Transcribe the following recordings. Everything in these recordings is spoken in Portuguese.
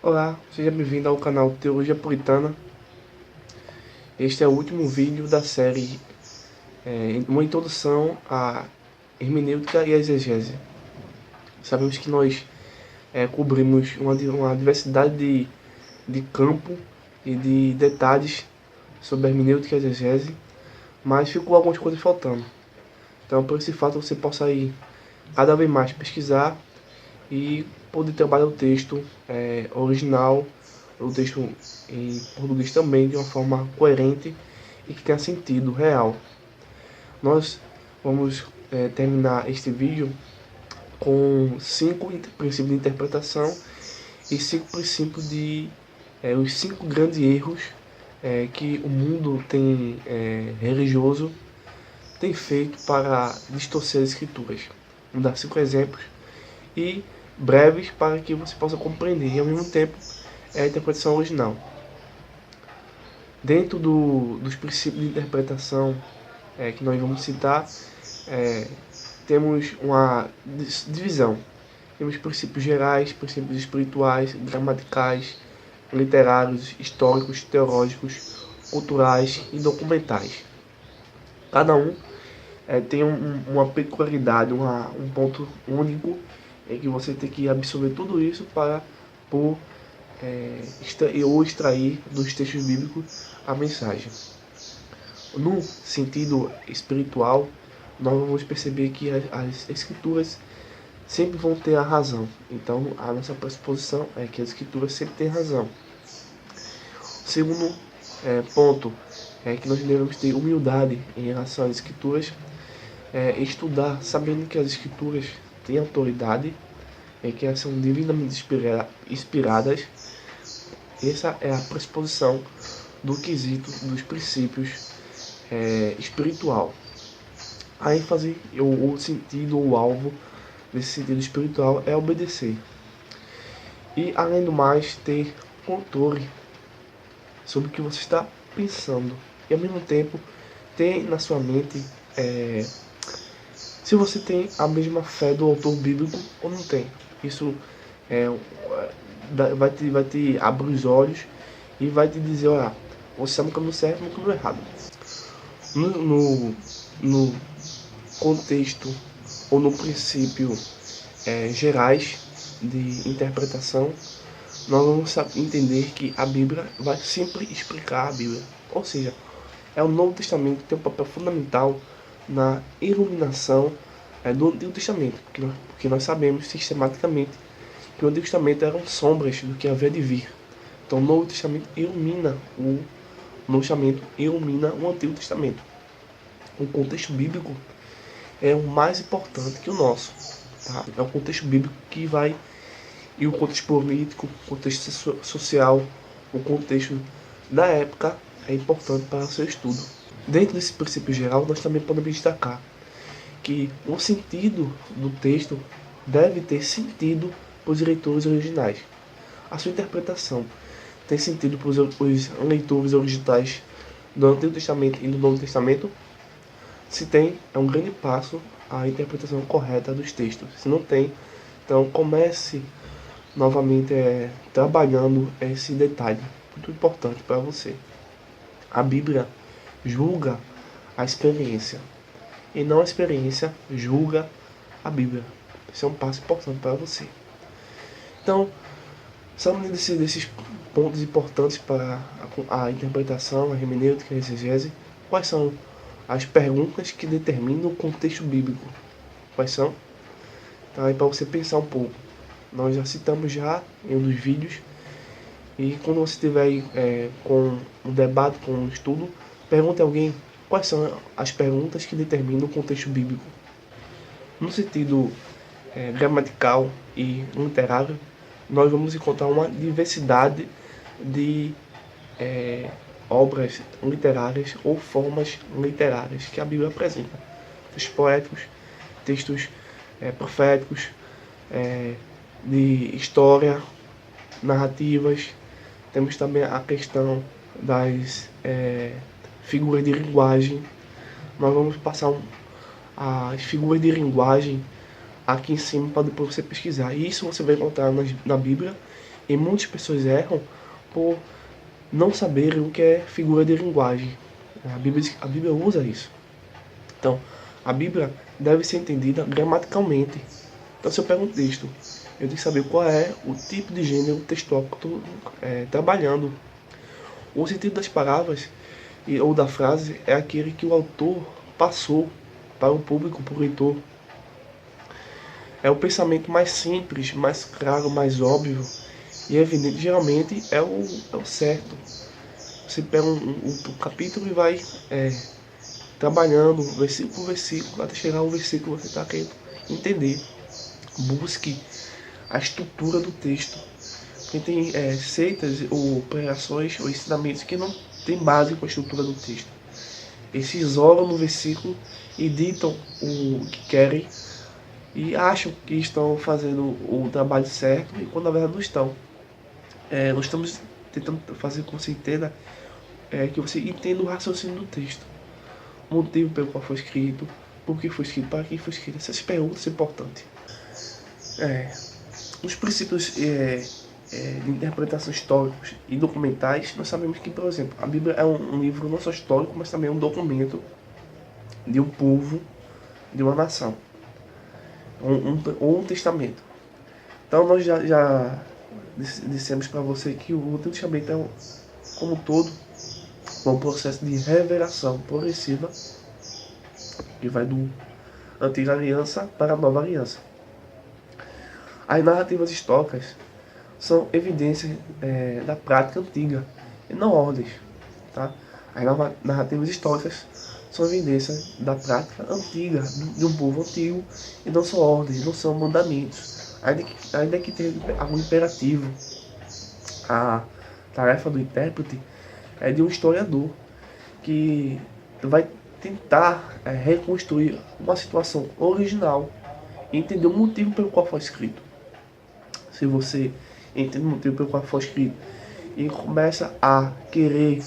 Olá, seja bem-vindo ao canal Teologia Puritana. Este é o último vídeo da série uma introdução à hermenêutica e à exegese. Sabemos que nós cobrimos uma diversidade de campo e de detalhes sobre a hermenêutica e a exegese, mas ficou algumas coisas faltando. Então, por esse fato, você possa ir cada vez mais pesquisar e poder trabalhar o texto original, o texto em português também, de uma forma coerente e que tenha sentido real. Nós vamos terminar este vídeo com 5 princípios de interpretação e 5 princípios os 5 grandes erros que o mundo religioso tem feito para distorcer as escrituras. Vou dar 5 exemplos e breves para que você possa compreender e ao mesmo tempo a interpretação original. Dentro dos princípios de interpretação que nós vamos citar, temos uma divisão. Temos princípios gerais, princípios espirituais, gramaticais, literários, históricos, teológicos, culturais e documentais. Cada um tem uma peculiaridade, um ponto único em que você tem que absorver tudo isso para extrair dos textos bíblicos a mensagem. No sentido espiritual, nós vamos perceber que as escrituras sempre vão ter a razão. Então, a nossa pressuposição é que as escrituras sempre têm razão. O segundo ponto é que nós devemos ter humildade em relação às escrituras, estudar sabendo que as escrituras têm autoridade, que elas são divinamente inspiradas. Essa é a pressuposição do quesito dos princípios espiritual. A ênfase, o sentido, o alvo desse sentido espiritual é obedecer. E, além do mais, ter controle sobre o que você está pensando. E, ao mesmo tempo, ter na sua mente se você tem a mesma fé do autor bíblico ou não tem. Isso vai te abrir os olhos e vai te dizer, olha, você está no caminho certo, no caminho errado. No contexto ou no princípio gerais de interpretação, nós vamos entender que a Bíblia vai sempre explicar a Bíblia. Ou seja, o Novo Testamento tem um papel fundamental na iluminação do Antigo Testamento, porque nós sabemos sistematicamente que o Antigo Testamento eram sombras do que havia de vir. Então o Novo Testamento ilumina o Antigo Testamento. O contexto bíblico é o mais importante que o nosso. Tá? É o contexto bíblico que vai... E o contexto político, o contexto social, o contexto da época é importante para o seu estudo. Dentro desse princípio geral, nós também podemos destacar que o sentido do texto deve ter sentido para os leitores originais. A sua interpretação tem sentido para os leitores originais do Antigo Testamento e do Novo Testamento? Se tem, é um grande passo à interpretação correta dos textos. Se não tem, então comece novamente trabalhando esse detalhe muito importante para você. A Bíblia julga a experiência e não a experiência julga a Bíblia. Esse é um passo importante para você. Então, sabendo desses pontos importantes para a interpretação, a hermenêutica e a exegese, quais são as perguntas que determinam o contexto bíblico? Quais são? Então, aí para você pensar um pouco. Nós já citamos já em um dos vídeos. E quando você estiver aí, com um debate, com um estudo, pergunte a alguém quais são as perguntas que determinam o contexto bíblico. No sentido gramatical e literário, nós vamos encontrar uma diversidade de obras literárias ou formas literárias que a Bíblia apresenta. Textos poéticos, textos proféticos, de história, narrativas. Temos também a questão das figuras de linguagem. Nós vamos passar as figuras de linguagem aqui em cima para depois você pesquisar. E isso você vai encontrar na Bíblia E muitas pessoas erram por não saberem o que é figura de linguagem. A Bíblia usa isso. Então, a Bíblia deve ser entendida gramaticalmente. Então, se eu pego um texto, eu tenho que saber qual é o tipo de gênero textual que eu estou trabalhando. O sentido das palavras ou da frase é aquele que o autor passou para o público, para o leitor. É o pensamento mais simples, mais claro, mais óbvio e evidente. Geralmente é o certo. Você pega um capítulo e vai trabalhando versículo por versículo até chegar ao versículo que você está querendo entender. Busque a estrutura do texto. Porque tem seitas ou pregações ou ensinamentos que não tem base com a estrutura do texto. Eles se isolam no versículo e ditam o que querem e acham que estão fazendo o trabalho certo e quando na verdade não estão. Nós estamos tentando fazer com que você entenda que você entenda o raciocínio do texto, o motivo pelo qual foi escrito, por que foi escrito, para quem foi escrito. Essas perguntas são importantes. Os princípios de interpretação históricos e documentais, nós sabemos que, por exemplo, a Bíblia é um livro não só histórico, mas também um documento de um povo, de uma nação, ou um testamento. Então nós já dissemos para você que o Antigo Testamento é, como um todo, um processo de revelação progressiva que vai do Antiga Aliança para a Nova Aliança. As narrativas históricas são evidências da prática antiga e não ordens. Tá? As narrativas históricas são evidências da prática antiga de um povo antigo e não são ordens, não são mandamentos. Ainda que tenha algum imperativo, a tarefa do intérprete é de um historiador que vai tentar reconstruir uma situação original e entender o motivo pelo qual foi escrito. Se você entende o motivo pelo qual foi escrito e começa a querer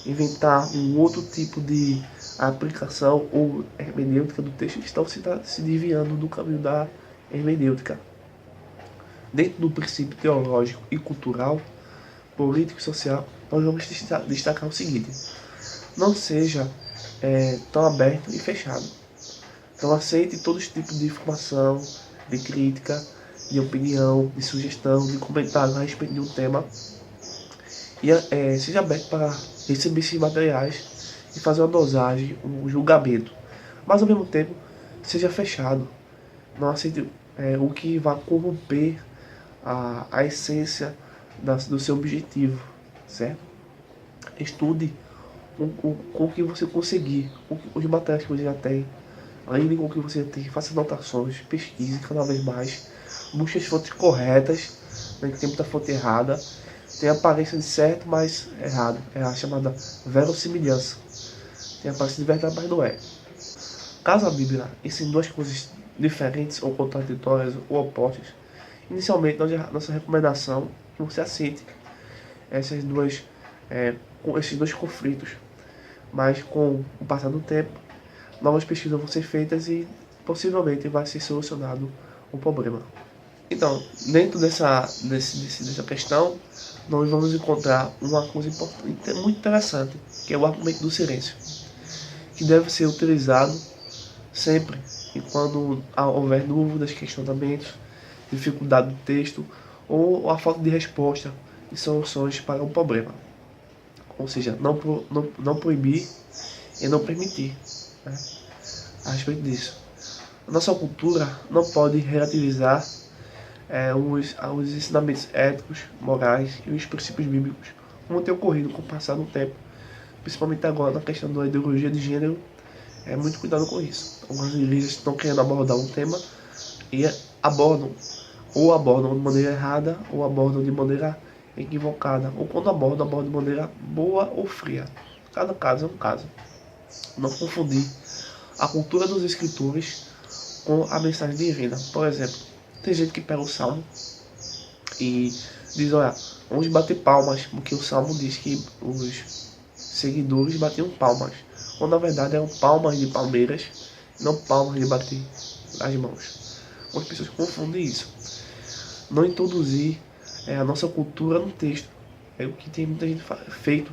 inventar um outro tipo de aplicação ou hermenêutica do texto, estão se desviando do caminho da hermenêutica. Dentro do princípio teológico e cultural, político e social, nós vamos destacar o seguinte: não seja tão aberto e fechado. Então aceite todos os tipos de informação, de crítica, de opinião, de sugestão, de comentário a respeito de um tema. E seja aberto para receber esses materiais e fazer uma dosagem, um julgamento. Mas ao mesmo tempo, seja fechado. Não aceite o que vai corromper a essência do seu objetivo, certo? Estude com o que você conseguir, os materiais que você já tem, além com o que você tem, faça anotações, pesquise cada vez mais, busque as fontes corretas, não tem muita fonte errada, tem a aparência de certo, mas errado, é a chamada verossimilhança, tem a aparência de verdade, mas não é. Caso a Bíblia ensine duas coisas diferentes ou contraditórias ou opostas, inicialmente nossa recomendação é que você aceite esses dois conflitos, mas com o passar do tempo, novas pesquisas vão ser feitas e possivelmente vai ser solucionado o problema. Então, dentro dessa questão, nós vamos encontrar uma coisa muito interessante, que é o argumento do silêncio, que deve ser utilizado sempre e quando houver dúvidas, questionamentos, dificuldade do texto ou a falta de resposta e soluções para o problema. Ou seja, não proibir e não permitir, né, a respeito disso. A nossa cultura não pode relativizar os ensinamentos éticos, morais e os princípios bíblicos, como tem ocorrido com o passar do tempo, principalmente agora na questão da ideologia de gênero. Muito cuidado com isso. Algumas igrejas estão querendo abordar um tema e abordam de maneira errada ou abordam de maneira equivocada, ou quando abordam de maneira boa ou fria. Cada caso é um caso. Não confundir a cultura dos escritores com a mensagem divina. Por exemplo, tem gente que pega o Salmo e diz: olha, vamos bater palmas, porque o Salmo diz que os seguidores batiam palmas, quando na verdade eram palmas de palmeiras, não palmas de bater as mãos. Algumas pessoas confundem isso. Não introduzir a nossa cultura no texto. É o que tem muita gente feito,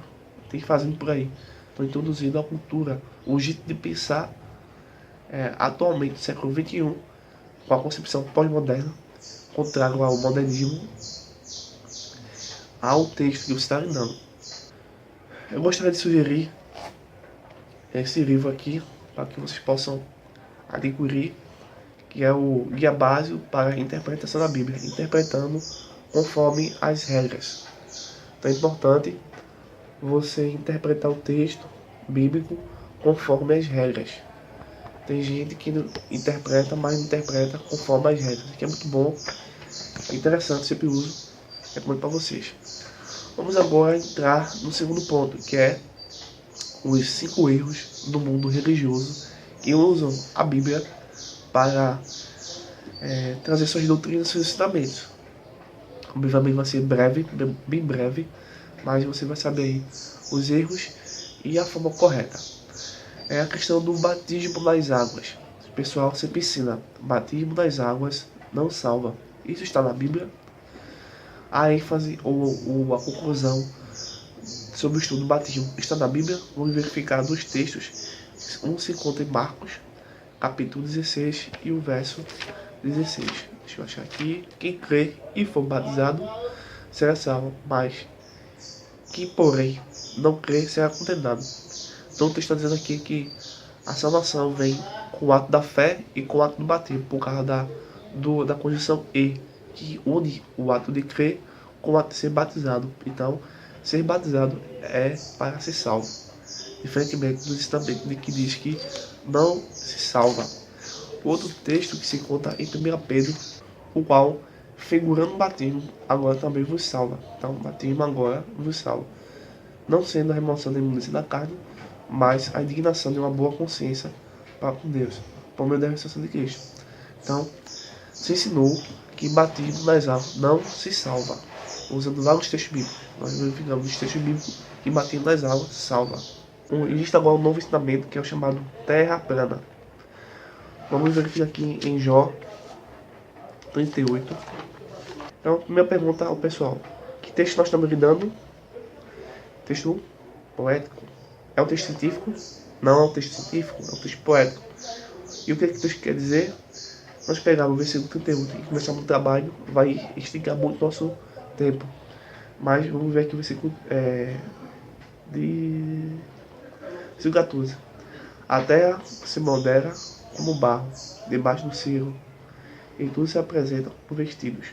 tem fazendo por aí. Estão introduzindo a cultura, o jeito de pensar atualmente, no século XXI, com a concepção pós-moderna, contrário ao modernismo, ao texto que você está lendo. Eu gostaria de sugerir esse livro aqui, para que vocês possam adquirir, que é o Guia Básico para a Interpretação da Bíblia, interpretando conforme as regras. Então é importante você interpretar o texto bíblico conforme as regras. Tem gente que não interpreta, mas não interpreta conforme as regras. Isso aqui é muito bom, é interessante, sempre uso, recomendo para vocês. Vamos agora entrar no segundo ponto, que é os 5 erros do mundo religioso que usam a Bíblia para trazer suas doutrinas e seus ensinamentos. Obviamente vai ser breve, bem breve, mas você vai saber aí os erros e a forma correta. É a questão do batismo nas águas. O pessoal sempre ensina, batismo nas águas não salva. Isso está na Bíblia. A ênfase ou a conclusão sobre o estudo do batismo está na Bíblia. Vamos verificar dois textos. Um se encontra em Marcos, capítulo 16 e o verso 16. Deixa eu achar aqui. Quem crê e for batizado será salvo, mas quem, porém, não crê será condenado. Então o texto está dizendo aqui que a salvação vem com o ato da fé e com o ato do batismo, por causa da condição E, que une o ato de crer com o ato de ser batizado. Então, ser batizado é para ser salvo, diferentemente do ensinamento de que diz que não se salva. Outro texto que se encontra em 1 Pedro, o qual, figurando o batismo, agora também vos salva. Então, o batismo agora vos salva, não sendo a remoção da imundícia da carne, mas a indignação de uma boa consciência para com Deus, por meio da ressurreição de Cristo. Então, se ensinou que batismo nas águas não se salva, usando vários textos bíblicos. Nós verificamos os textos bíblicos que batismo nas águas salva. Existe agora um novo ensinamento que é o chamado terra plana. Vamos verificar aqui em Jó 38. Então, minha pergunta ao pessoal: que texto nós estamos lidando? Texto poético. É um texto científico? Não é um texto científico, é um texto poético. E o que o texto quer dizer? Nós pegamos o versículo 38 e começamos o trabalho, vai esticar muito nosso tempo. Mas vamos ver aqui o versículo de 14. A terra se modera como barro, debaixo do cirro, e tudo se apresenta por vestidos.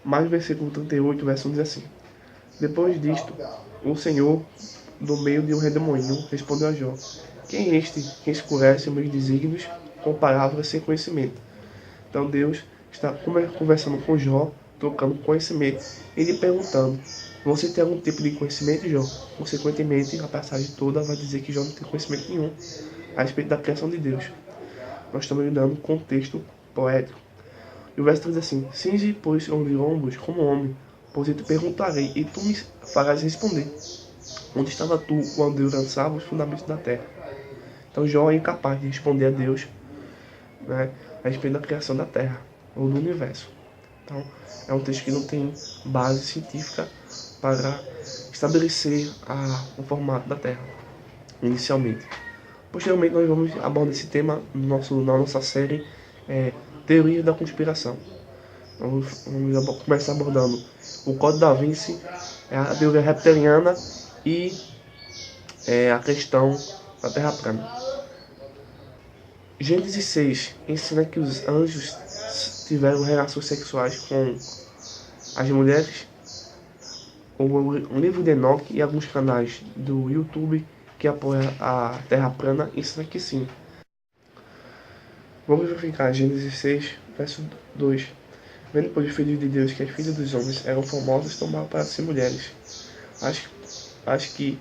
Mas o versículo 38, verso 1 diz assim: depois disto, o Senhor, do meio de um redemoinho, respondeu a Jó: quem é este que escurece os meus desígnios com palavras sem conhecimento? Então Deus está conversando com Jó, trocando conhecimento, e lhe perguntando: você tem algum tipo de conhecimento, Jó? Consequentemente, a passagem toda vai dizer que Jó não tem conhecimento nenhum a respeito da criação de Deus. Nós estamos lidando com um texto poético. E o verso diz assim: cinge, pois, os lombos como homem, pois eu te perguntarei, e tu me farás responder: onde estava tu quando eu lançava os fundamentos da terra? Então Jó é incapaz de responder a Deus, né, a respeito da criação da terra ou do universo. Então é um texto que não tem base científica para estabelecer o formato da terra inicialmente. Posteriormente nós vamos abordar esse tema na nossa série Teorias da Conspiração. Vamos começar abordando o Código da Vinci, a teoria reptiliana e a questão da Terra plana. Gênesis 6 ensina que os anjos tiveram relações sexuais com as mulheres. O livro de Enoque e alguns canais do YouTube que apoiam a Terra plana ensina que sim. Vamos verificar Gênesis 6, verso 2. Vendo, pois, os filhos de Deus que as filhas dos homens eram formosas, tomaram para si mulheres, as que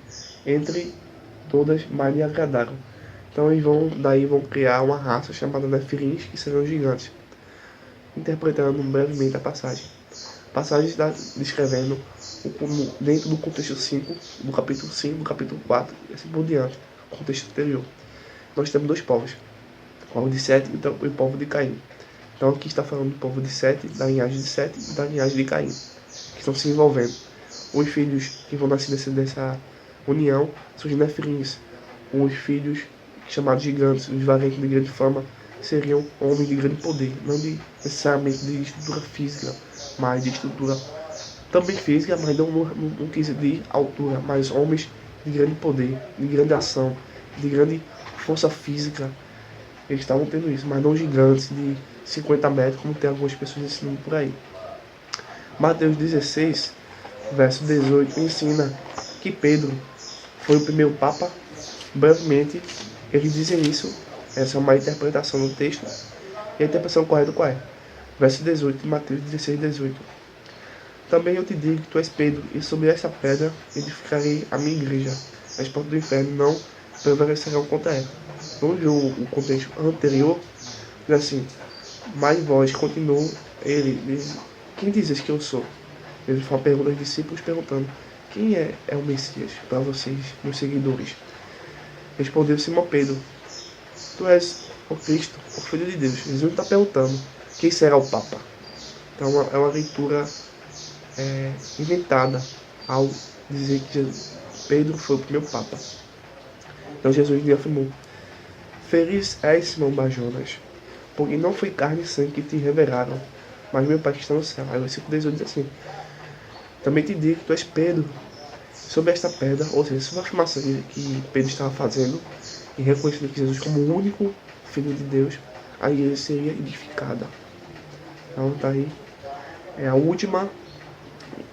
entre todas mais lhe agradaram. Então eles vão criar uma raça chamada Nefilins, que serão gigantes. Interpretando brevemente a passagem. A passagem está descrevendo como dentro do contexto 5, do capítulo 5, do capítulo 4, e assim por diante, contexto anterior. Nós temos dois povos, o povo de Sete e o povo de Caim. Então aqui está falando do povo de Sete, da linhagem de Sete e da linhagem de Caim, que estão se envolvendo. Os filhos que vão nascer dessa união são os nefilins. Os filhos chamados gigantes, os valentes de grande fama, seriam homens de grande poder, não necessariamente de estrutura física, mas de estrutura também física, mas não quis de altura, mas homens de grande poder, de grande ação, de grande força física. Eles estavam tendo isso, mas não gigantes de 50 metros, como tem algumas pessoas ensinando por aí. Mateus 16, verso 18, ensina que Pedro foi o primeiro Papa. Brevemente, eles dizem isso. Essa é uma interpretação do texto. E a interpretação correta qual é? Verso 18 de Mateus 16, 18. Também eu te digo que tu és Pedro, e sobre esta pedra edificarei a minha igreja. As portas do inferno não prevalecerão contra ela. Vamos ver o contexto anterior. Diz assim: mas vós, continuou ele, diz: quem dizes que eu sou? Ele faz uma pergunta aos discípulos perguntando: quem é o Messias para vocês, meus seguidores? Respondeu Simão Pedro: tu és o Cristo, o Filho de Deus. Jesus está perguntando: quem será o Papa? Então é uma leitura inventada ao dizer que Pedro foi o primeiro Papa. Então Jesus lhe afirmou: feliz és, Simão Barjonas, porque não foi carne e sangue que te revelaram, mas meu Pai que está no céu. Aí o versículo 18 diz assim: também te digo que tu és Pedro, sobre esta pedra, ou seja, sobre a afirmação que Pedro estava fazendo, e reconhecendo que Jesus como o único Filho de Deus, a igreja seria edificada. Então tá aí, é a última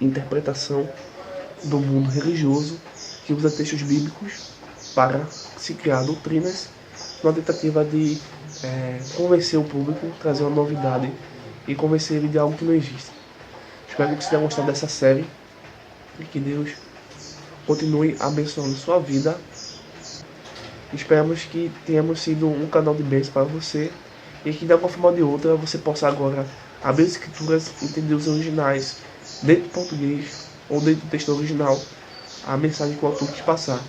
interpretação do mundo religioso que usa textos bíblicos para se criar doutrinas, numa tentativa de convencer o público, trazer uma novidade e convencer ele de algo que não existe. Espero que você tenha gostado dessa série e que Deus continue abençoando sua vida. Esperamos que tenhamos sido um canal de bênção para você e que de alguma forma ou de outra você possa agora abrir as escrituras, entender os originais dentro do português ou dentro do texto original, a mensagem que o autor quis passar.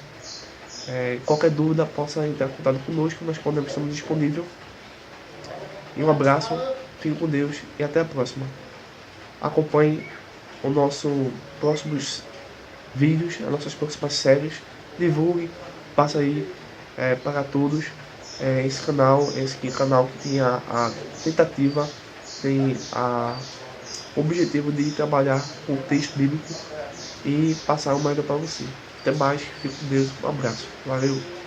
Qualquer dúvida possa entrar em contato conosco, nós estamos disponíveis. E um abraço, fique com Deus e até a próxima. Acompanhe os nossos próximos vídeos, as nossas próximas séries, divulgue, passa aí para todos esse canal que tem a tentativa, tem o objetivo de trabalhar com o texto bíblico e passar uma ideia para você. Até mais, fique com Deus, um abraço, valeu!